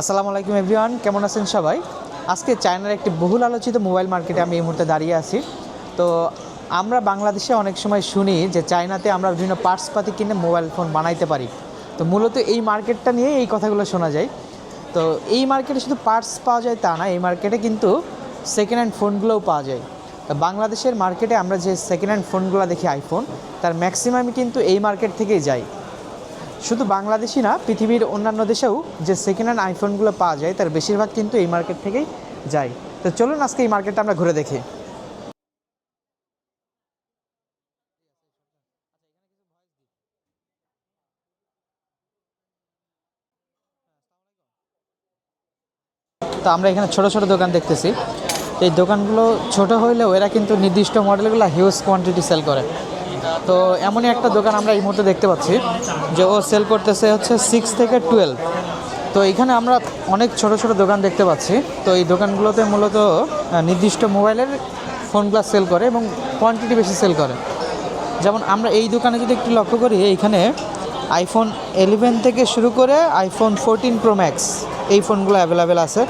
আসসালামু আলাইকুম এভরিওয়ান, কেমন আছেন সবাই? আজকে চায়নার একটি বহুল আলোচিত মোবাইল মার্কেটে আমি এই মুহূর্তে দাঁড়িয়ে আছি। তো আমরা বাংলাদেশে অনেক সময় শুনি যে চায়নাতে আমরা বিভিন্ন পার্টসপাতি কিনে মোবাইল ফোন বানাইতে পারি। তো মূলত এই মার্কেটটা নিয়ে এই কথাগুলো শোনা যায়। তো এই মার্কেটে শুধু পার্টস পাওয়া যায় তা না, এই মার্কেটে কিন্তু সেকেন্ড হ্যান্ড ফোনগুলোও পাওয়া যায়। তো বাংলাদেশের মার্কেটে আমরা যে সেকেন্ড হ্যান্ড ফোনগুলো দেখি আইফোন, তার ম্যাক্সিমামই কিন্তু এই মার্কেট থেকেই যায়। শুধু বাংলাদেশই না, পৃথিবীর অন্যান্য দেশেও যে সেকেন্ড হ্যান্ড আইফোনগুলো পাওয়া যায় তার বেশিরভাগ কিন্তু এই মার্কেট থেকেই যায়। তো চলুন আজকে এই মার্কেটটা আমরা ঘুরে দেখি। তো আমরা এখানে ছোট ছোট দোকান দেখতেছি। তো এই দোকানগুলো ছোট হইলেও এরা কিন্তু নির্দিষ্ট মডেলগুলো হিউজ কোয়ান্টিটি সেল করে। তো এমনই একটা দোকান আমরা এই মুহূর্তে দেখতে পাচ্ছি যে ও সেল করতেছে হচ্ছে 6 থেকে 12। তো এখানে আমরা অনেক ছোট ছোট দোকান দেখতে পাচ্ছি। তো এই দোকানগুলোতে মূলত নির্দিষ্ট মোবাইলের ফোনগুলো সেল করে এবং কোয়ান্টিটি বেশি সেল করে। যেমন আমরা এই দোকানে যদি একটু লক্ষ্য করি, এইখানে আইফোন 11 থেকে শুরু করে আইফোন 14 প্রো ম্যাক্স এই ফোনগুলো অ্যাভেলেবেল আছে।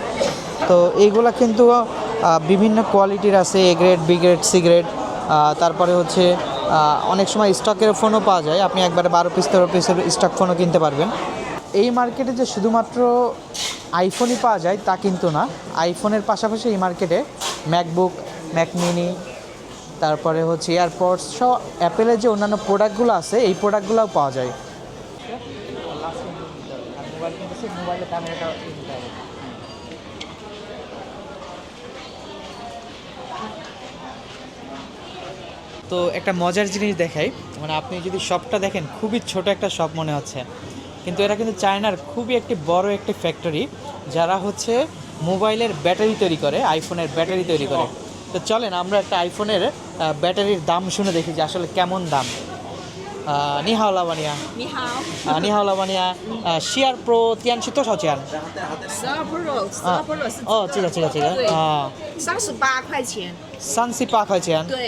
তো এইগুলো কিন্তু বিভিন্ন কোয়ালিটির আছে, A grade, B grade, C grade. তারপরে হচ্ছে অনেক সময় স্টকের ফোনও পাওয়া যায়, আপনি একবারে 12 পিস 13 পিসের স্টক ফোনও কিনতে পারবেন। এই মার্কেটে যে শুধুমাত্র আইফোনই পাওয়া যায় তা কিন্তু না, আইফোনের পাশাপাশি এই মার্কেটে ম্যাকবুক, ম্যাক মিনি, তারপরে হচ্ছে এয়ারপডস সহ অ্যাপেলের যে অন্যান্য প্রোডাক্টগুলো আছে এই প্রোডাক্টগুলোও পাওয়া যায়। তো একটা মজার জিনিস দেখাই, মানে আপনি যদি শপটা দেখেন খুবই ছোট একটা শপ মনে হচ্ছে, কিন্তু এরা কিন্তু চায়নার খুবই একটি বড় একটি ফ্যাক্টরি, যারা হচ্ছে মোবাইলের ব্যাটারি তৈরি করে, আইফোনের ব্যাটারি তৈরি করে। তো চলেন আমরা একটা আইফোনের ব্যাটারির দাম শুনে দেখি যে আসলে কেমন দাম। নিহাও লাবানিয়া 你好，নিহাও লাবানিয়া শিয়ার প্রো 83多少钱？ 12 Pro是哦，这个对啊38块钱， সানসিপা 块钱।对，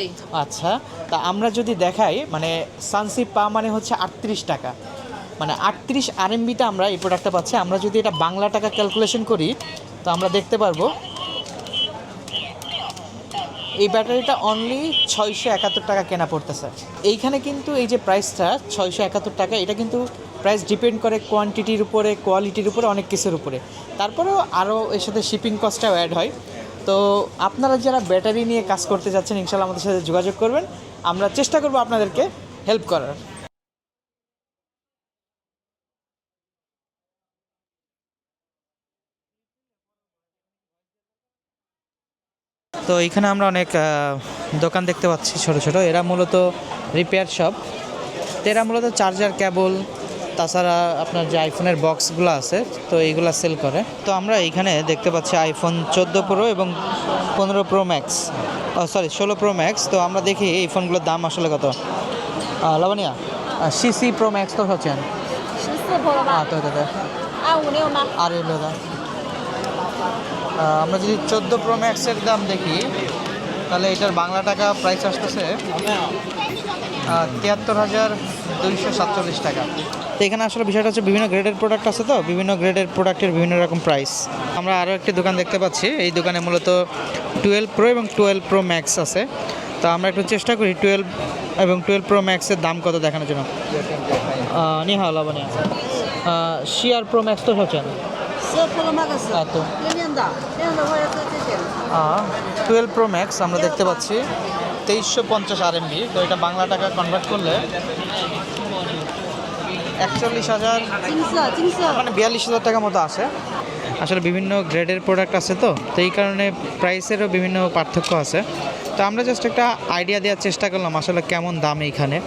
আচ্ছা, তা আমরা যদি দেখাই মানে সানসিপা মানে হচ্ছে 38 টাকা, মানে 38 RMB-তে আমরা এই প্রোডাক্টটা পাচ্ছি। আমরা যদি এটা বাংলা টাকা ক্যালকুলেশন করি তো আমরা দেখতে পারবো এই ব্যাটারিটা অনলি 671 টাকা কেনা পড়তেছে। এইখানে কিন্তু এই যে প্রাইসটা 671 টাকা, এটা কিন্তু প্রাইস ডিপেন্ড করে কোয়ান্টিটির উপরে, কোয়ালিটির উপরে, অনেক কিছুর উপরে। তারপরেও আরও এর সাথে শিপিং কস্টটাও অ্যাড হয়। তো আপনারা যারা ব্যাটারি নিয়ে কাজ করতে যাচ্ছেন ইনশাআল্লাহ আমাদের সাথে যোগাযোগ করবেন, আমরা চেষ্টা করব আপনাদেরকে হেল্প করার। তো এইখানে আমরা অনেক দোকান দেখতে পাচ্ছি ছোট ছোট, এরা মূলত রিপেয়ার শপ। তো এরা মূলত চার্জার, কেবল, তাছাড়া আপনার যে আইফোনের বক্সগুলো আছে তো এইগুলো সেল করে। তো আমরা এইখানে দেখতে পাচ্ছি আইফোন 14 প্রো এবং 15 pro max, sorry 16 pro max. তো আমরা দেখি এই ফোনগুলোর দাম আসলে কত। লাবণিয়া সিসি প্রো ম্যাক্স তো হচ্ছে 14 Pro 了吧？ তো256吗？ আর এলো দাম। আমরা যদি 14 প্রো ম্যাক্সের দাম দেখি তাহলে এটার বাংলা টাকা প্রাইস আসতেছে 73,247 টাকা। তো এখানে আসলে বিষয়টা হচ্ছে বিভিন্ন গ্রেডের প্রোডাক্ট আছে, তো বিভিন্ন গ্রেডের প্রোডাক্টের বিভিন্ন রকম প্রাইস। আমরা আরও একটি দোকান দেখতে পাচ্ছি, এই দোকানে মূলত 12 প্রো এবং 12 প্রো ম্যাক্স আছে। তো আমরা একটু চেষ্টা করি 12 এবং 12 প্রো ম্যাক্সের দাম কত দেখানোর জন্য। নিহা লাবণিয়া শিয়ার প্রো ম্যাক্স তো হচ্ছে 12 Pro Max， তো 亮的话要这些。 12 প্রো ম্যাক্স আমরা দেখতে পাচ্ছি 2350 RMB। তো এটা বাংলা টাকা কনভার্ট করলে 41,000 金色， মানে 42,000 টাকা মতো আসে। আসলে বিভিন্ন গ্রেডের প্রোডাক্ট আছে, তো এই কারণে প্রাইসেরও বিভিন্ন পার্থক্য আছে। তো আমরা জাস্ট একটা আইডিয়া দেওয়ার চেষ্টা করলাম আসলে কেমন দাম এইখানে।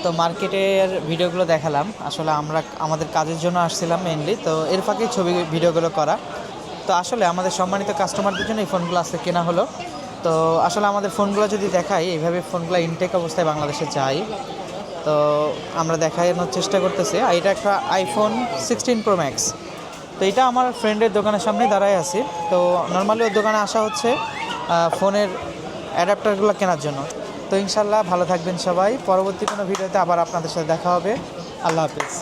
তো মার্কেটের ভিডিওগুলো দেখালাম, আসলে আমরা আমাদের কাজের জন্য আসছিলাম মেইনলি, তো এর ফাঁকে ছবি ভিডিওগুলো করা। তো আসলে আমাদের সম্মানিত কাস্টমারদের জন্য এই ফোনগুলো আজকে কেনা হলো। তো আসলে আমাদের ফোনগুলো যদি দেখাই, এইভাবে ফোনগুলো ইনটেক অবস্থায় বাংলাদেশে যাই, তো আমরা দেখানোর চেষ্টা করতেছি। আর এটা একটা আইফোন 16 প্রো ম্যাক্স। তো এটা আমার ফ্রেন্ডের দোকানের সামনে দাঁড়ায় আছি। তো নর্মালি ওর দোকানে আসা হচ্ছে ফোনের অ্যাডাপ্টারগুলো কেনার জন্য। তো ইনশাল্লাহ ভালো থাকবেন সবাই, পরবর্তী কোনো ভিডিওতে আবার আপনাদের সাথে দেখা হবে। আল্লাহ হাফিজ।